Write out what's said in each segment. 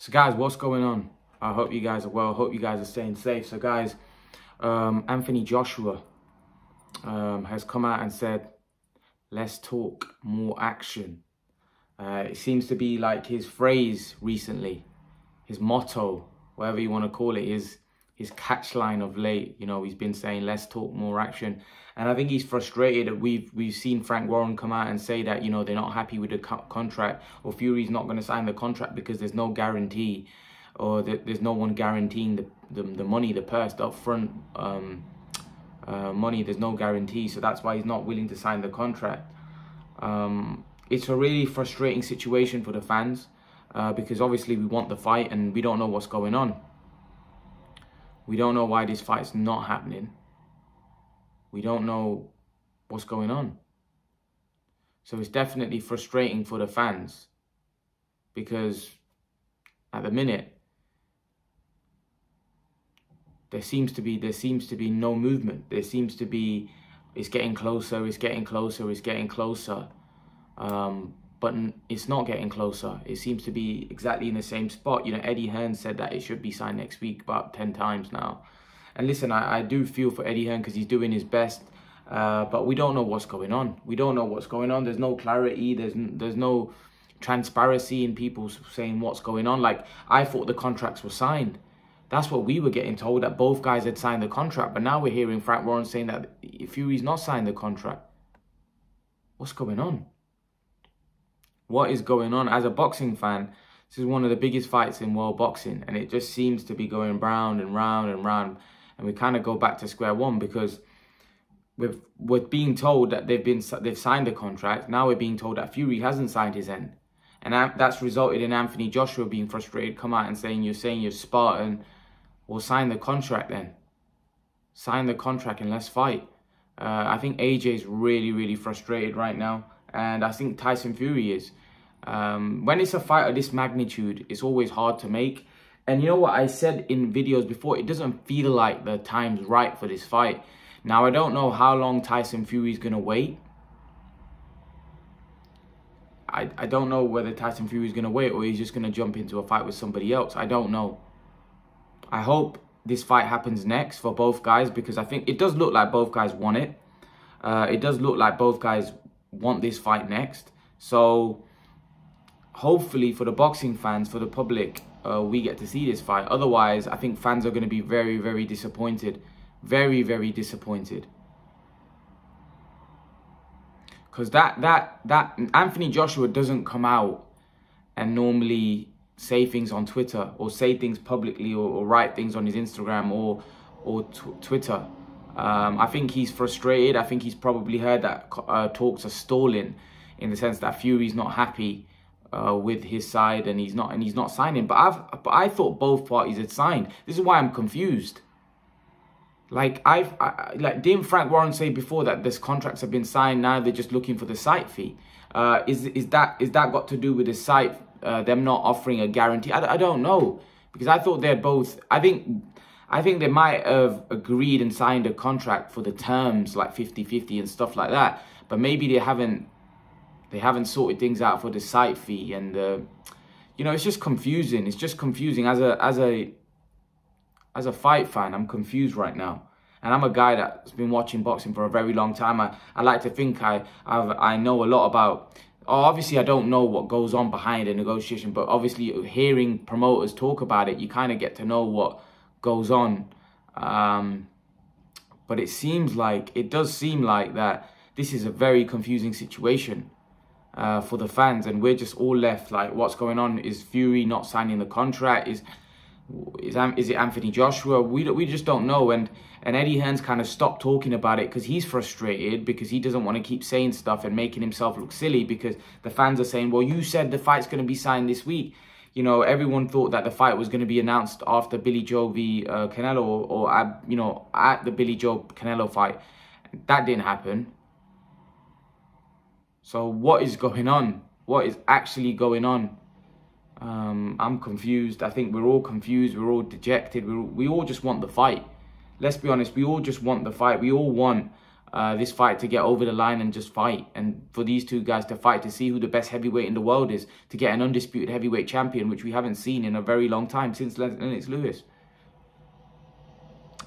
So guys, what's going on? I hope you guys are well. Hope you guys are staying safe. So guys, Anthony Joshua has come out and said, let's talk more action. It seems to be like his phrase recently, his motto, whatever you want to call it, his catchline of late. You know, he's been saying, let's talk more action. And I think he's frustrated. We've seen Frank Warren come out and say that, you know, they're not happy with the contract, or Fury's not going to sign the contract because there's no guarantee, or there's no one guaranteeing the money, the purse, the upfront money. There's no guarantee. So that's why he's not willing to sign the contract. It's a really frustrating situation for the fans because obviously we want the fight and we don't know what's going on. We don't know why this fight's not happening. We don't know what's going on. So it's definitely frustrating for the fans because at the minute there seems to be no movement. There seems to be, it's getting closer, it's getting closer, it's getting closer. But it's not getting closer. It seems to be exactly in the same spot. You know, Eddie Hearn said that it should be signed next week about 10 times now. And listen, I do feel for Eddie Hearn because he's doing his best. But we don't know what's going on. We don't know what's going on. There's no clarity. There's no transparency in people saying what's going on. Like, I thought the contracts were signed. That's what we were getting told, that both guys had signed the contract. But now we're hearing Frank Warren saying that Fury's not signed the contract. What's going on? What is going on? As a boxing fan, this is one of the biggest fights in world boxing, and it just seems to be going round and round and round, and we kind of go back to square one because we're being told that they've signed the contract. Now we're being told that Fury hasn't signed his end, and that's resulted in Anthony Joshua being frustrated, come out and saying you're Spartan. Well, sign the contract then. Sign the contract and let's fight. I think AJ is really, really frustrated right now. And I think Tyson Fury is. When it's a fight of this magnitude, it's always hard to make. And you know what I said in videos before? It doesn't feel like the time's right for this fight. Now, I don't know how long Tyson Fury is going to wait. I don't know whether Tyson Fury is going to wait or he's just going to jump into a fight with somebody else. I don't know. I hope this fight happens next for both guys because I think it does look like both guys want it. It does look like both guys want this fight next. So hopefully for the boxing fans, for the public, we get to see this fight. Otherwise, I think fans are going to be very, very disappointed. Very, very disappointed. Because that Anthony Joshua doesn't come out and normally say things on Twitter or say things publicly or write things on his Instagram or Twitter. I think he's frustrated. I think he's probably heard that talks are stalling, in the sense that Fury's not happy with his side and he's not signing. But I thought both parties had signed. This is why I'm confused. Like didn't Frank Warren say before that this contracts have been signed? Now they're just looking for the site fee. Is that got to do with the site? Them not offering a guarantee? I don't know, because I thought they're both. I think they might have agreed and signed a contract for the terms like 50-50 and stuff like that. But maybe they haven't sorted things out for the site fee, and you know, it's just confusing. It's just confusing as a fight fan. I'm confused right now, and I'm a guy that's been watching boxing for a very long time. I like to think I know a lot about. Obviously, I don't know what goes on behind a negotiation, but obviously hearing promoters talk about it, you kind of get to know what goes on. But it does seem like that this is a very confusing situation for the fans, and we're just all left like, what's going on? Is Fury not signing the contract? Is it Anthony Joshua? We just don't know. And Eddie Hearn's kind of stopped talking about it because he's frustrated, because he doesn't want to keep saying stuff and making himself look silly, because the fans are saying, well, you said the fight's going to be signed this week. You know, everyone thought that the fight was going to be announced after Billy Joe v Canelo, or you know, at the Billy Joe Canelo fight. That didn't happen. So what is going on? What is actually going on? I'm confused. I think we're all confused. We're all dejected. We all just want the fight. Let's be honest. We all just want the fight. We all want this fight to get over the line and just fight. And for these two guys to fight to see who the best heavyweight in the world is, to get an undisputed heavyweight champion, which we haven't seen in a very long time since Lennox Lewis.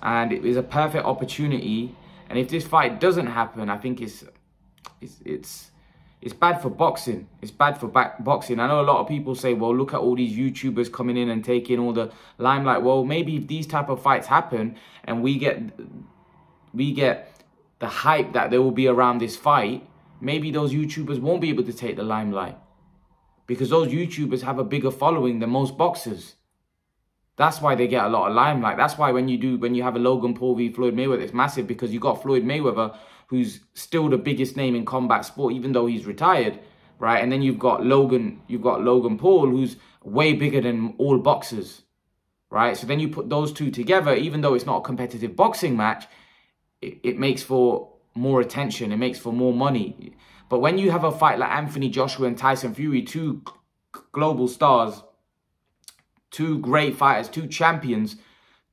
And it is a perfect opportunity. And if this fight doesn't happen, I think it's bad for boxing. It's bad for boxing. I know a lot of people say, well, look at all these YouTubers coming in and taking all the limelight. Well, maybe if these type of fights happen and we get the hype that there will be around this fight, maybe those YouTubers won't be able to take the limelight, because those YouTubers have a bigger following than most boxers. That's why they get a lot of limelight. That's why when you have a Logan Paul v Floyd Mayweather, it's massive, because you got Floyd Mayweather, who's still the biggest name in combat sport, even though he's retired, right? And then you've got Logan Paul, who's way bigger than all boxers, right? So then you put those two together, even though it's not a competitive boxing match, it makes for more attention, it makes for more money. But when you have a fight like Anthony Joshua and Tyson Fury, two global stars, two great fighters, two champions,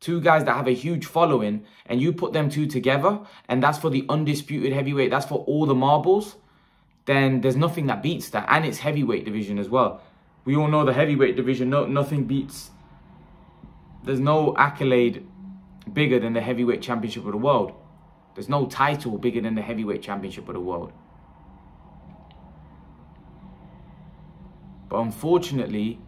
two guys that have a huge following, and you put them two together, and that's for the undisputed heavyweight, that's for all the marbles, then there's nothing that beats that. And it's heavyweight division as well. We all know the heavyweight division, nothing beats. There's no accolade bigger than the heavyweight championship of the world. There's no title bigger than the heavyweight championship of the world. But unfortunately,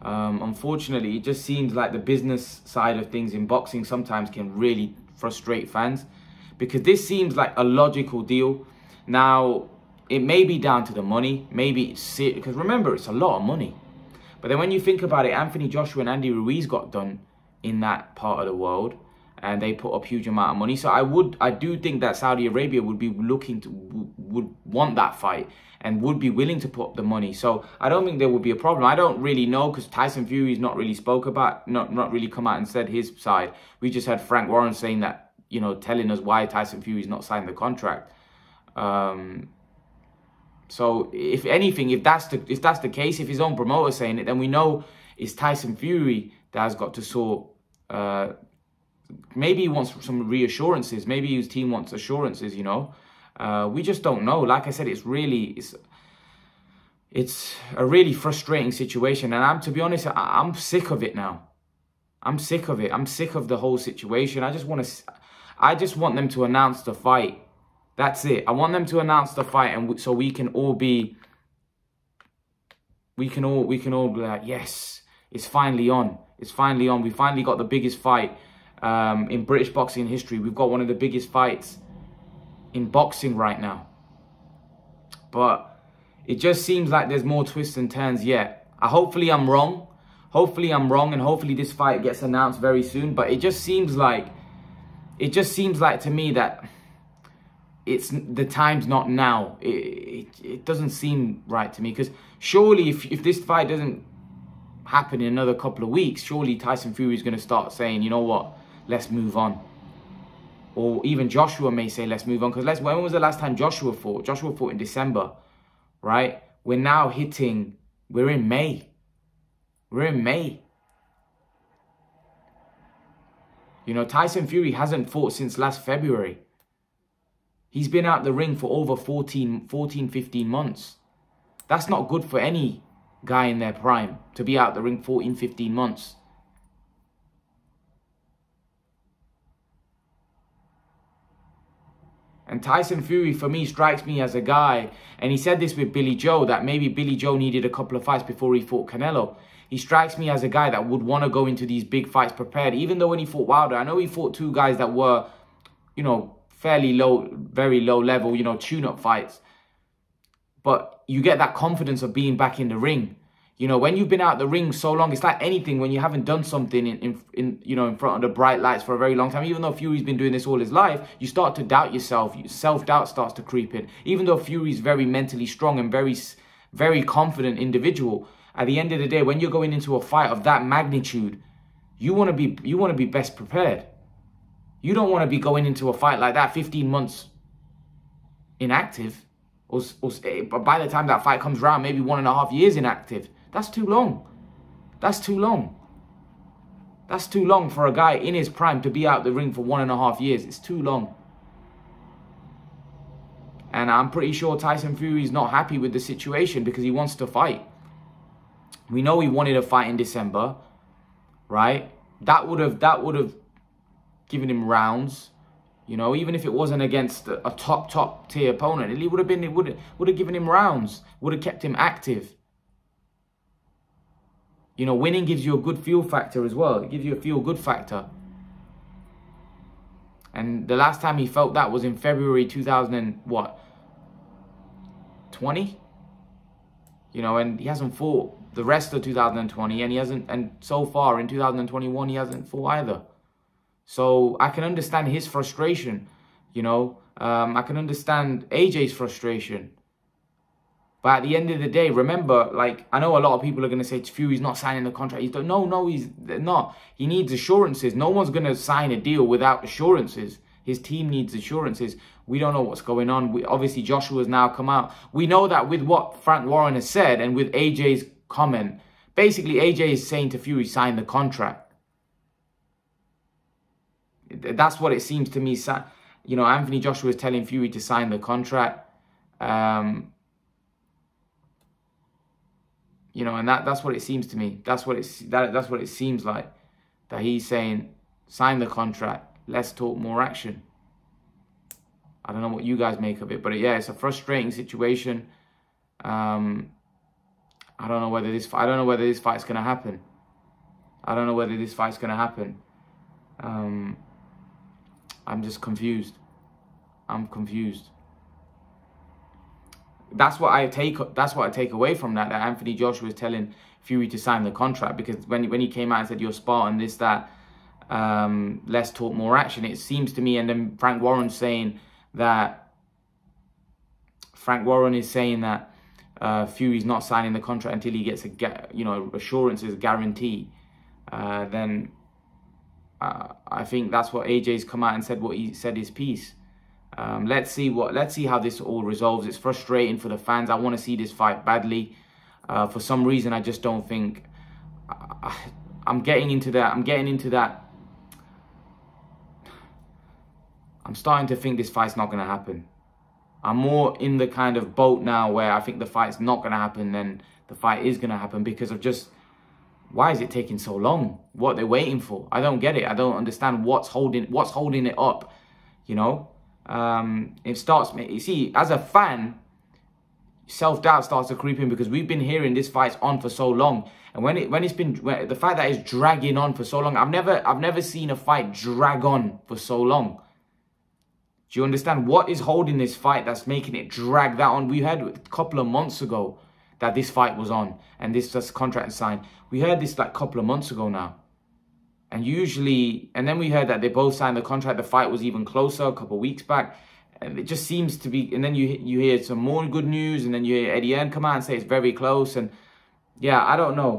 it just seems like the business side of things in boxing sometimes can really frustrate fans, because this seems like a logical deal. Now, it may be down to the money, maybe it's because remember, it's a lot of money. But then when you think about it, Anthony Joshua and Andy Ruiz got done in that part of the world, and they put up huge amount of money. So I do think that Saudi Arabia would be would want that fight and would be willing to put up the money. So I don't think there would be a problem. I don't really know, because Tyson Fury's not really spoke about, not really come out and said his side. We just had Frank Warren saying that, you know, telling us why Tyson Fury's not signed the contract. So if anything, if that's the case, if his own promoter saying it, then we know it's Tyson Fury that has got to sort. Maybe he wants some reassurances. Maybe his team wants assurances. You know, we just don't know. Like I said, it's a really frustrating situation, and to be honest, I'm sick of it now. I'm sick of it. I'm sick of the whole situation. I just want them to announce the fight. That's it. I want them to announce the fight, and so we can all be like, yes, it's finally on. It's finally on. We finally got the biggest fight in British boxing history. We've got one of the biggest fights in boxing right now. But it just seems like there's more twists and turns yet. Hopefully I'm wrong. Hopefully I'm wrong, and hopefully this fight gets announced very soon. But it just seems like to me that the time's not now. It doesn't seem right to me, because surely if this fight doesn't happen in another couple of weeks, surely Tyson Fury is going to start saying, you know what, let's move on. Or even Joshua may say, let's move on. Because when was the last time Joshua fought? Joshua fought in December, right? We're in May. We're in May. You know, Tyson Fury hasn't fought since last February. He's been out the ring for over 14, 15 months. That's not good for any guy in their prime, to be out the ring 14, 15 months. And Tyson Fury, for me, strikes me as a guy, and he said this with Billy Joe, that maybe Billy Joe needed a couple of fights before he fought Canelo. He strikes me as a guy that would want to go into these big fights prepared, even though when he fought Wilder, I know he fought two guys that were, you know, fairly low, very low level, you know, tune-up fights. But you get that confidence of being back in the ring. You know, when you've been out the ring so long, it's like anything, when you haven't done something in front of the bright lights for a very long time. Even though Fury's been doing this all his life, you start to doubt yourself. Self-doubt starts to creep in. Even though Fury's very mentally strong and very confident individual, at the end of the day, when you're going into a fight of that magnitude, you want to be best prepared. You don't want to be going into a fight like that 15 months inactive. Or by the time that fight comes around, maybe 1.5 years inactive. That's too long. That's too long. That's too long for a guy in his prime to be out the ring for 1.5 years. It's too long. And I'm pretty sure Tyson Fury is not happy with the situation because he wants to fight. We know he wanted a fight in December, right? That would have given him rounds. You know, even if it wasn't against a top tier opponent, it would have given him rounds, would have kept him active. You know, winning gives you a good feel factor as well. It gives you a feel good factor. And the last time he felt that was in February 2020? You know, and he hasn't fought the rest of 2020, and so far in 2021 he hasn't fought either. So I can understand his frustration, you know. I can understand AJ's frustration. But at the end of the day, remember, like, I know a lot of people are going to say Fury's not signing the contract. He's no, he's not. He needs assurances. No one's going to sign a deal without assurances. His team needs assurances. We don't know what's going on. Obviously, Joshua's now come out. We know that with what Frank Warren has said and with AJ's comment, basically AJ is saying to Fury, sign the contract. That's what it seems to me. You know, Anthony Joshua is telling Fury to sign the contract. You know, and that's what it seems to me. That's what it seems like. That he's saying, sign the contract. Let's talk more action. I don't know what you guys make of it, but yeah, it's a frustrating situation. I don't know whether this fight's gonna happen. I don't know whether this fight's gonna happen. I'm just confused. I'm confused. That's what I take away from that Anthony Joshua is telling Fury to sign the contract, because when he came out and said you're Spartan, this, that, let's talk more action, it seems to me, and then Frank Warren is saying that Fury's not signing the contract until he gets assurances, guarantee. Then I think that's what AJ's come out and said what he said his piece. Let's see how this all resolves. It's frustrating for the fans. I want to see this fight badly. For some reason, I just don't think. I'm getting into that. I'm starting to think this fight's not going to happen. I'm more in the kind of boat now where I think the fight's not going to happen than the fight is going to happen, because of just, why is it taking so long? What they're waiting for? I don't get it. I don't understand what's holding it up. You know. It starts, you see, as a fan, self-doubt starts to creep in, because we've been hearing this fight's on for so long, and when the fact that it's dragging on for so long, I've never seen a fight drag on for so long. Do you understand what is holding this fight that's making it drag that on? We heard a couple of months ago that this fight was on and this contract is signed. We heard this like a couple of months ago now. And then we heard that they both signed the contract. The fight was even closer a couple of weeks back. And it just seems to be, and then you hear some more good news, and then you hear Eddie Hearn come out and say it's very close. And yeah, I don't know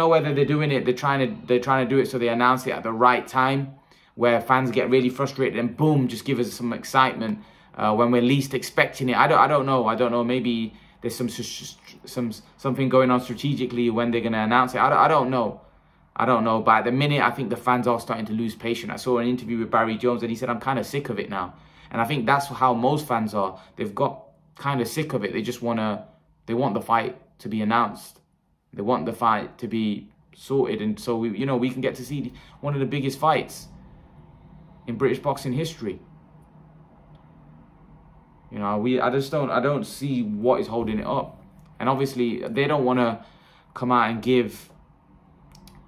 whether they're doing it, they're trying to do it so they announce it at the right time, where fans get really frustrated and boom, just give us some excitement when we're least expecting it. I don't know. Maybe there's something going on strategically when they're going to announce it. I don't know. But at the minute, I think the fans are starting to lose patience. I saw an interview with Barry Jones and he said, I'm kind of sick of it now. And I think that's how most fans are. They've got kind of sick of it. They just want the fight to be announced. They want the fight to be sorted. And so, we can get to see one of the biggest fights in British boxing history. I don't see what is holding it up. And obviously, they don't want to come out and give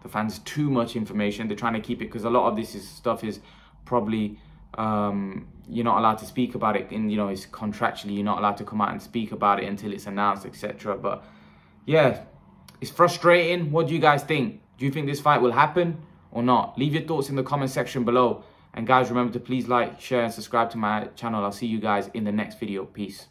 the fans too much information. They're trying to keep it, because a lot of this stuff is probably you're not allowed to speak about it. It's contractually you're not allowed to come out and speak about it until it's announced, etc. But yeah, it's frustrating. What do you guys think? Do you think this fight will happen or not? Leave your thoughts in the comment section below. And guys, remember to please like, share, and subscribe to my channel. I'll see you guys in the next video. Peace.